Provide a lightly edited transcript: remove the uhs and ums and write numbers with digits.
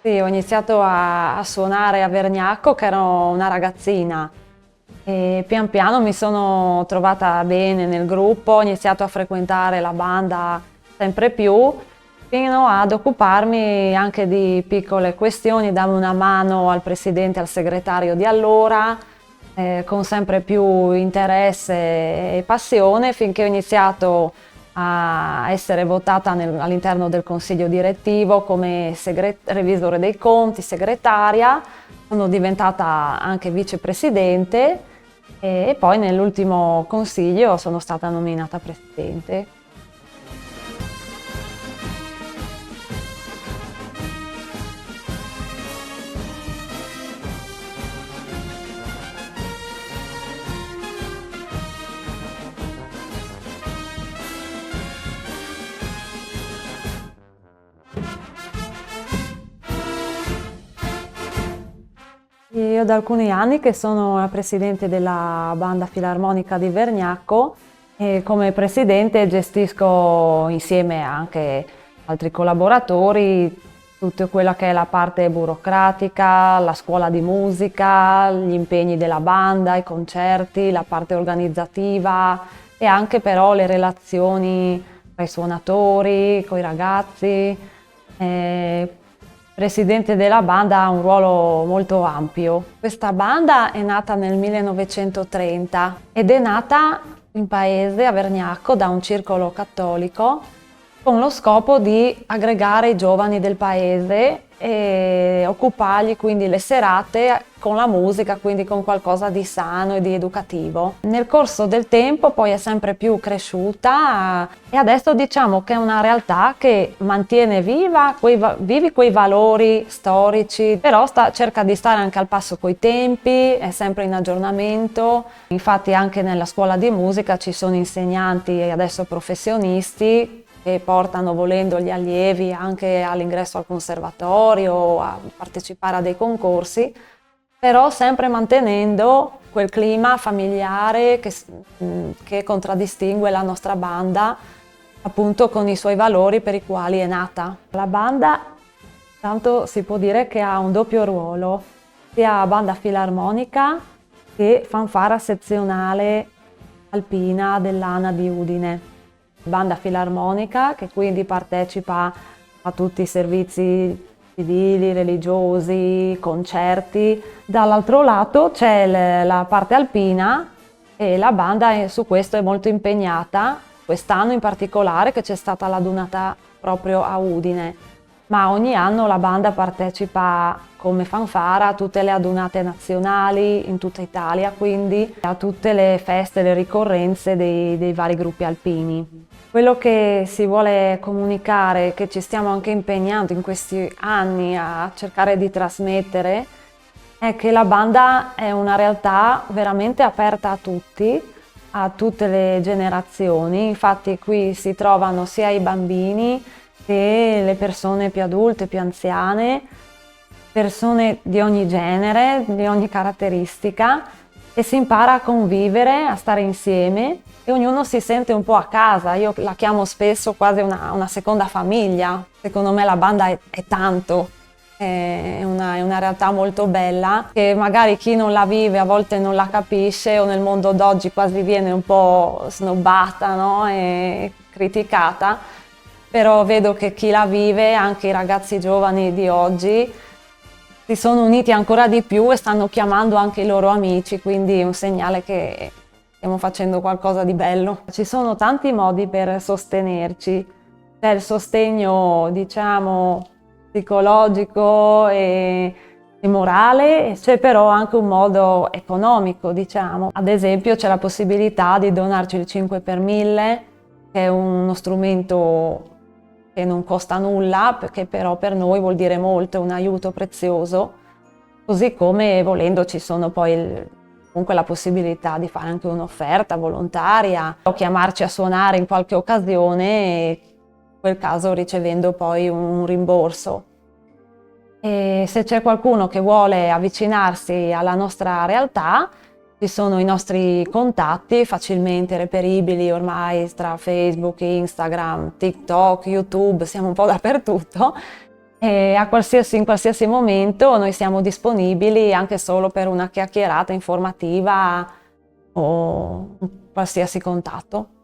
Sì, ho iniziato a suonare a Vergnacco che ero una ragazzina e pian piano mi sono trovata bene nel gruppo, ho iniziato a frequentare la banda sempre più, fino ad occuparmi anche di piccole questioni, dare una mano al presidente e al segretario di allora, con sempre più interesse e passione, finché ho iniziato a essere votata all'interno del consiglio direttivo come revisore dei conti, segretaria. Sono diventata anche vicepresidente e poi nell'ultimo consiglio sono stata nominata presidente. Io da alcuni anni che sono la presidente della banda filarmonica di Vergnacco e come presidente gestisco insieme anche altri collaboratori tutta quella che è la parte burocratica, la scuola di musica, gli impegni della banda, i concerti, la parte organizzativa e anche però le relazioni tra i suonatori, con i ragazzi. Presidente della banda ha un ruolo molto ampio. Questa banda è nata nel 1930 ed è nata in paese, a Vergnacco, da un circolo cattolico con lo scopo di aggregare i giovani del paese e occupargli quindi le serate con la musica, quindi con qualcosa di sano e di educativo. Nel corso del tempo poi è sempre più cresciuta e adesso diciamo che è una realtà che mantiene vivi quei valori storici, però cerca di stare anche al passo coi tempi, è sempre in aggiornamento. Infatti anche nella scuola di musica ci sono insegnanti adesso professionisti che portano volendo gli allievi anche all'ingresso al conservatorio, a partecipare a dei concorsi, però sempre mantenendo quel clima familiare che contraddistingue la nostra banda, appunto con i suoi valori per i quali è nata. La banda, tanto si può dire che ha un doppio ruolo, sia banda filarmonica che fanfara sezionale alpina dell'ANA di Udine. Banda filarmonica che quindi partecipa a tutti i servizi civili, religiosi, concerti. Dall'altro lato c'è la parte alpina e la banda su questo è molto impegnata, quest'anno in particolare che c'è stata la dunata proprio a Udine, ma ogni anno la banda partecipa come fanfara a tutte le adunate nazionali in tutta Italia, quindi a tutte le feste, le ricorrenze dei vari gruppi alpini. Quello che si vuole comunicare, che ci stiamo anche impegnando in questi anni a cercare di trasmettere, è che la banda è una realtà veramente aperta a tutti, a tutte le generazioni. Infatti qui si trovano sia i bambini che le persone più adulte, più anziane, persone di ogni genere, di ogni caratteristica, e si impara a convivere, a stare insieme e ognuno si sente un po' a casa. Io la chiamo spesso quasi una seconda famiglia. Secondo me la banda è tanto, è una realtà molto bella che magari chi non la vive a volte non la capisce o nel mondo d'oggi quasi viene un po' snobbata, no? E criticata, però vedo che chi la vive, anche i ragazzi giovani di oggi, si sono uniti ancora di più e stanno chiamando anche i loro amici, quindi è un segnale che stiamo facendo qualcosa di bello. Ci sono tanti modi per sostenerci, c'è il sostegno, diciamo, psicologico e morale, e c'è però anche un modo economico, diciamo. Ad esempio c'è la possibilità di donarci il 5 per 1000, che è uno strumento che non costa nulla, perché però per noi vuol dire molto, è un aiuto prezioso, così come volendo ci sono poi comunque la possibilità di fare anche un'offerta volontaria o chiamarci a suonare in qualche occasione e in quel caso ricevendo poi un rimborso. E se c'è qualcuno che vuole avvicinarsi alla nostra realtà, ci sono i nostri contatti facilmente reperibili ormai tra Facebook, Instagram, TikTok, YouTube, siamo un po' dappertutto. e in qualsiasi momento noi siamo disponibili anche solo per una chiacchierata informativa o qualsiasi contatto.